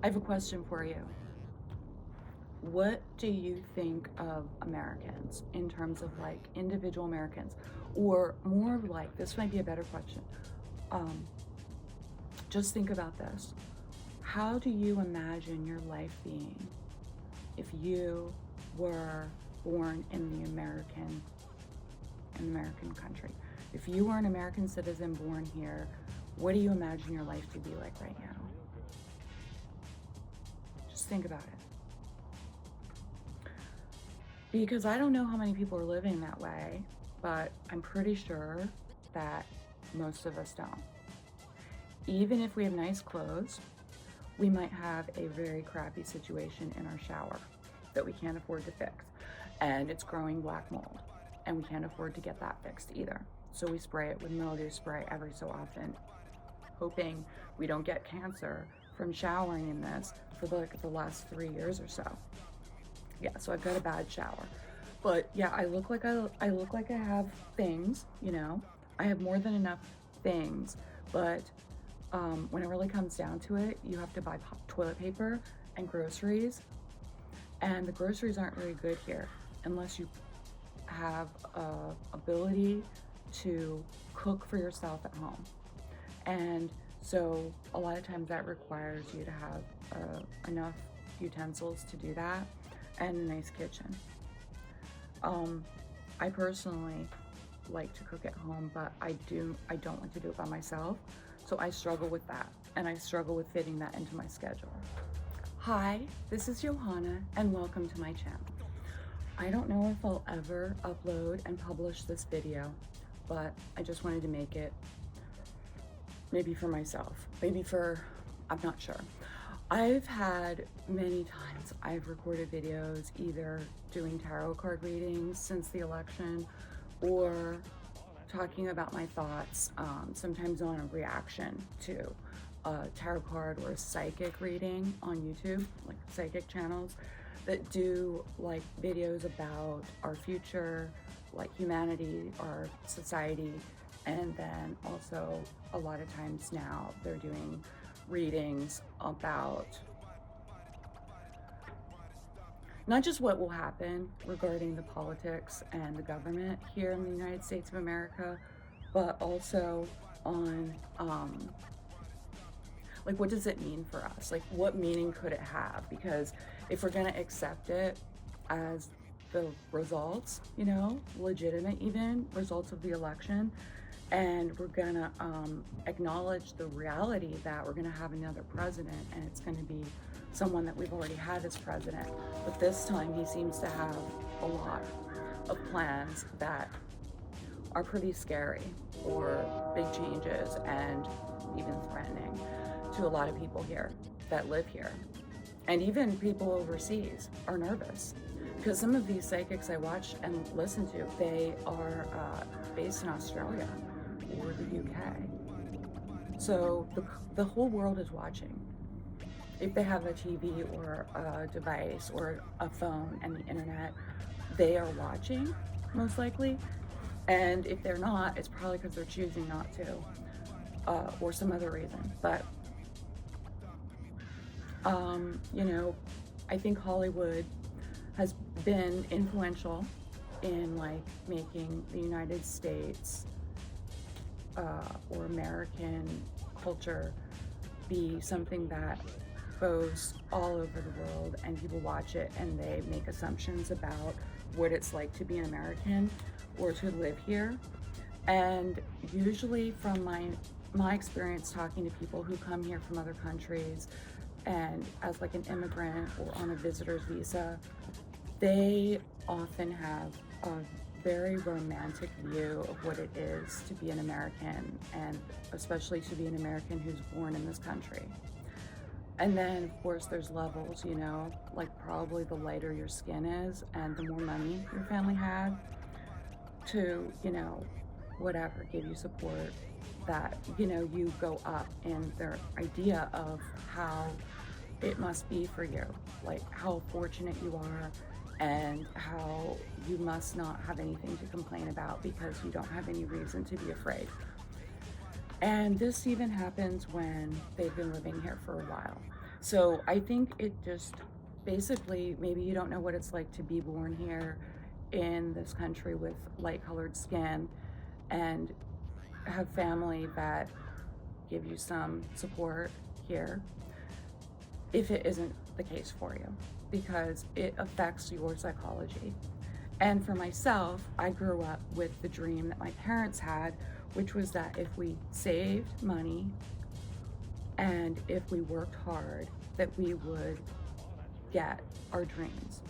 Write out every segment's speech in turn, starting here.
I have a question for you. What do you think of Americans in terms of like individual Americans? Or more of like, this might be a better question. Um, just think about this. How do you imagine your life being if you were born in the American country? If you were an American citizen born here, what do you imagine your life to be like right now? Just think about it. Because I don't know how many people are living that way, but I'm pretty sure that most of us don't. Even if we have nice clothes, we might have a very crappy situation in our shower that we can't afford to fix, and it's growing black mold, and we can't afford to get that fixed either. So we spray it with mildew spray every so often, hoping we don't get cancer from showering in this for like the last 3 years or so. Yeah, so I've got a bad shower. But yeah, I look like I have things, you know. I have more than enough things, but when it really comes down to it, you have to buy toilet paper and groceries, and the groceries aren't very good here unless you have ability to cook for yourself at home. And so a lot of times that requires you to have enough utensils to do that and a nice kitchen. I personally like to cook at home, but I don't like to do it by myself. So I struggle with that, and I struggle with fitting that into my schedule. Hi, this is Johanna, and welcome to my channel. I don't know if I'll ever upload and publish this video, but I just wanted to make it maybe for myself, I'm not sure. I've had many times I've recorded videos either doing tarot card readings since the election or talking about my thoughts, sometimes on a reaction to a tarot card or a psychic reading on YouTube, like psychic channels that do like videos about our future, like humanity, our society, and then also a lot of times now they're doing readings about not just what will happen regarding the politics and the government here in the United States of America, but also on like what does it mean for us? Like what meaning could it have? Because if we're gonna accept it as the results, you know, legitimate even results of the election, and we're gonna acknowledge the reality that we're gonna have another president, and it's gonna be someone that we've already had as president, but this time he seems to have a lot of plans that are pretty scary or big changes and even threatening to a lot of people here that live here. And even people overseas are nervous because some of these psychics I watch and listen to, they are based in Australia or the UK. So the whole world is watching. If they have a TV or a device or a phone and the internet, they are watching, most likely. And if they're not, it's probably because they're choosing not to, or some other reason. But, you know, I think Hollywood has been influential in like making the United States or American culture be something that goes all over the world, and people watch it and they make assumptions about what it's like to be an American or to live here. And usually from my experience talking to people who come here from other countries and as like an immigrant or on a visitor's visa, they often have a very romantic view of what it is to be an American, and especially to be an American who's born in this country. And then, of course, there's levels, you know, like probably the lighter your skin is and the more money your family had to, you know, whatever, give you support, that, you know, you go up in their idea of how it must be for you, like how fortunate you are and how you must not have anything to complain about because you don't have any reason to be afraid. And this even happens when they've been living here for a while. So I think it just basically, maybe you don't know what it's like to be born here in this country with light colored skin and have family that give you some support here, if it isn't the case for you, because it affects your psychology. And for myself, I grew up with the dream that my parents had, which was that if we saved money and if we worked hard, that we would get our dreams.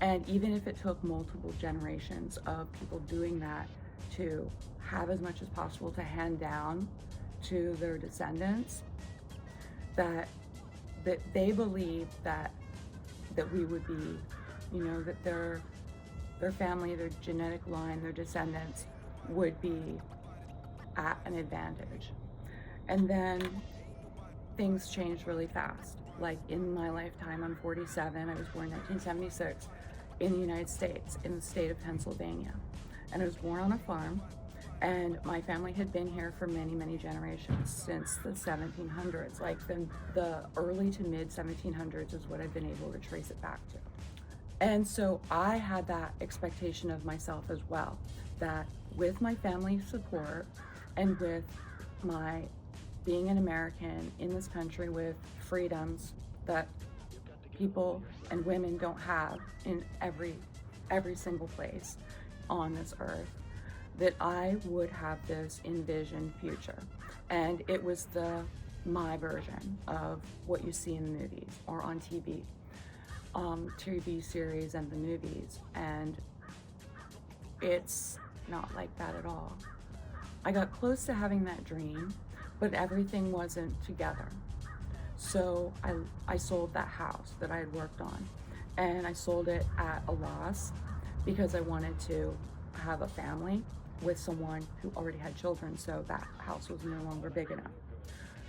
And even if it took multiple generations of people doing that to have as much as possible to hand down to their descendants, that they believed that we would be, that their family, their genetic line, their descendants would be at an advantage. And then things changed really fast. Like in my lifetime, I'm 47, I was born in 1976 in the United States, in the state of Pennsylvania. And I was born on a farm, and my family had been here for many, many generations, since the 1700s. Like the early to mid 1700s is what I've been able to trace it back to. And so I had that expectation of myself as well, that with my family's support and with my being an American in this country with freedoms that people and women don't have in every single place on this earth, that I would have this envisioned future. And it was my version of what you see in the movies or on TV. TV series and the movies, and it's not like that at all. I got close to having that dream, but everything wasn't together. So I sold that house that I had worked on, and I sold it at a loss because I wanted to have a family with someone who already had children, so that house was no longer big enough.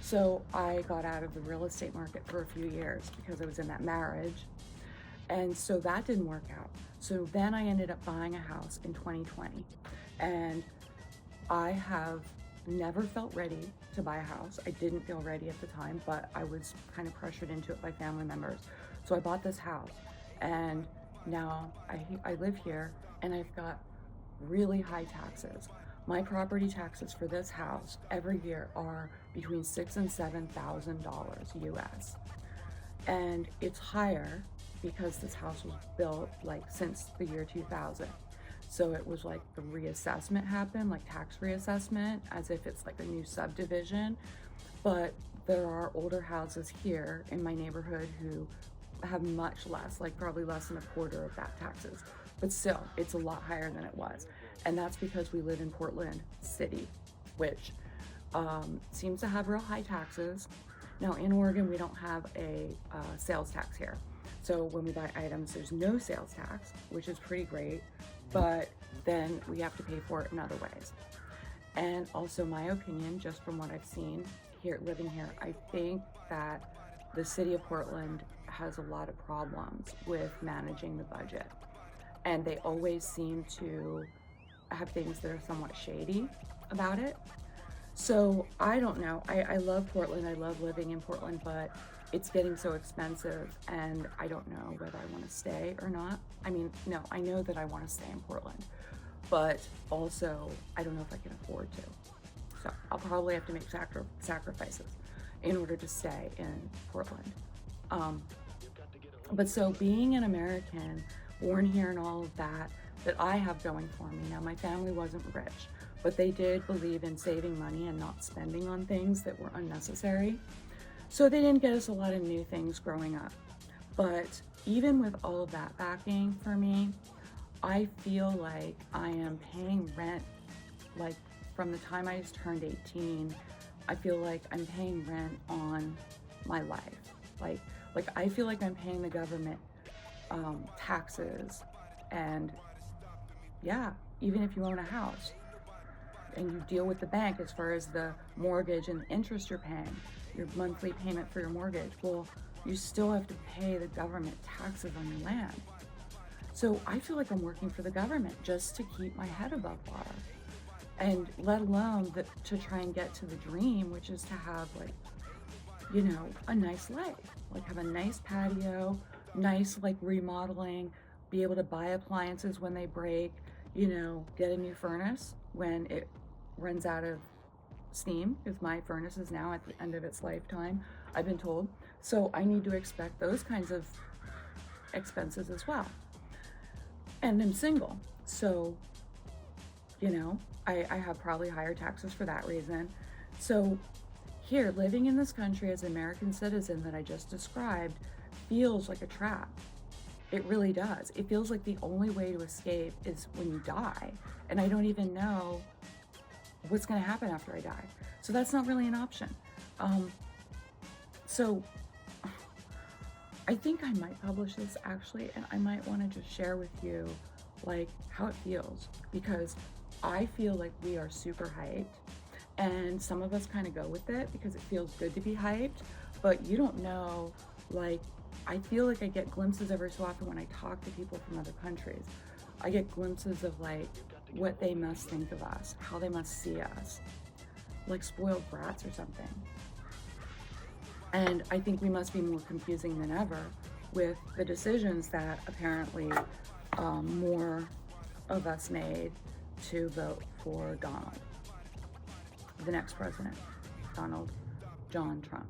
So I got out of the real estate market for a few years because I was in that marriage. And so that didn't work out. So then I ended up buying a house in 2020. And I have never felt ready to buy a house. I didn't feel ready at the time, but I was kind of pressured into it by family members. So I bought this house, and now I live here, and I've got really high taxes. My property taxes for this house every year are between $6,000 and $7,000 US. And it's higher because this house was built like since the year 2000. So it was like the reassessment happened, like tax reassessment, as if it's like a new subdivision. But there are older houses here in my neighborhood who have much less, like probably less than a quarter of that taxes. But still, it's a lot higher than it was. And that's because we live in Portland City, which seems to have real high taxes. Now in Oregon, we don't have a sales tax here. So when we buy items, there's no sales tax, which is pretty great, but then we have to pay for it in other ways. And also, my opinion, just from what I've seen here, living here, I think that the city of Portland has a lot of problems with managing the budget. And they always seem to have things that are somewhat shady about it. So I don't know. I love Portland. I love living in Portland, but it's getting so expensive, and I don't know whether I want to stay or not. I mean, no, I know that I want to stay in Portland, but also I don't know if I can afford to. So I'll probably have to make sacrifices in order to stay in Portland. But so being an American, born here and all of that I have going for me. Now, my family wasn't rich, but they did believe in saving money and not spending on things that were unnecessary. So they didn't get us a lot of new things growing up. But even with all of that backing for me, I feel like I am paying rent, like from the time I just turned 18, I feel like I'm paying rent on my life. Like I feel like I'm paying the government taxes, and yeah, even if you own a house and you deal with the bank as far as the mortgage and the interest you're paying, your monthly payment for your mortgage, well, you still have to pay the government taxes on your land. So I feel like I'm working for the government just to keep my head above water, and let alone to try and get to the dream, which is to have like you know, a nice life, like have a nice patio, nice like remodeling, be able to buy appliances when they break, you know, get a new furnace when it runs out of steam, because my furnace is now at the end of its lifetime, I've been told. So I need to expect those kinds of expenses as well. And I'm single, so, you know, I have probably higher taxes for that reason. So here, living in this country as an American citizen that I just described feels like a trap. It really does. It feels like the only way to escape is when you die. And I don't even know what's going to happen after I die. So that's not really an option. So I think I might publish this actually, and I might want to just share with you like how it feels, because I feel like we are super hyped, and some of us kind of go with it because it feels good to be hyped, but you don't know, like, I feel like I get glimpses every so often when I talk to people from other countries. I get glimpses of like what they must think of us, how they must see us, like spoiled brats or something. And I think we must be more confusing than ever with the decisions that apparently more of us made to vote for Donald, the next president, Donald John Trump.